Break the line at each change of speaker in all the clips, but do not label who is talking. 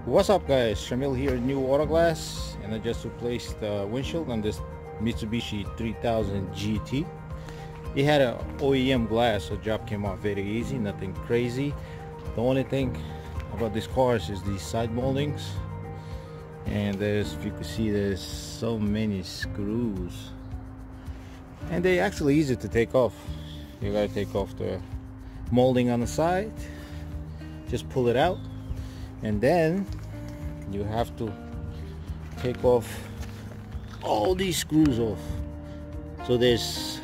What's up guys, Shamil here, new auto glass, and I just replaced the windshield on this Mitsubishi 3000 GT. It had an OEM glass, so the job came out very easy, nothing crazy. The only thing about this car is these side moldings, and there's, if you can see, there's so many screws, and they're actually easy to take off. You gotta take off the molding on the side, just pull it out, and then you have to take off all these screws off. So there's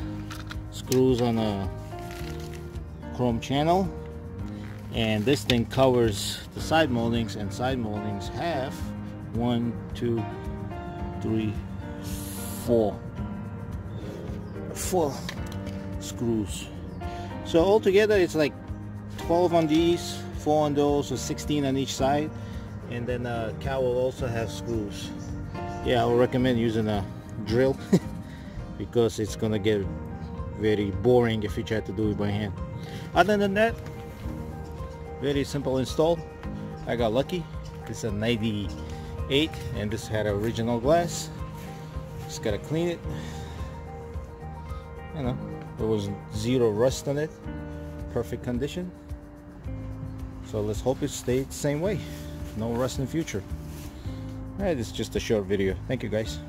screws on a chrome channel, and this thing covers the side moldings, and side moldings have 1, 2, 3, 4 screws. So altogether it's like 12 on these, 4 on those, so 16 on each side. And then cowl also has screws. Yeah, I would recommend using a drill because it's gonna get very boring if you try to do it by hand. Other than that, very simple install. I got lucky. This is a 98 and this had original glass. Just gotta clean it. You know, there was zero rust on it, perfect condition. So let's hope it stays the same way. No rust in the future. Alright, it's just a short video. Thank you guys.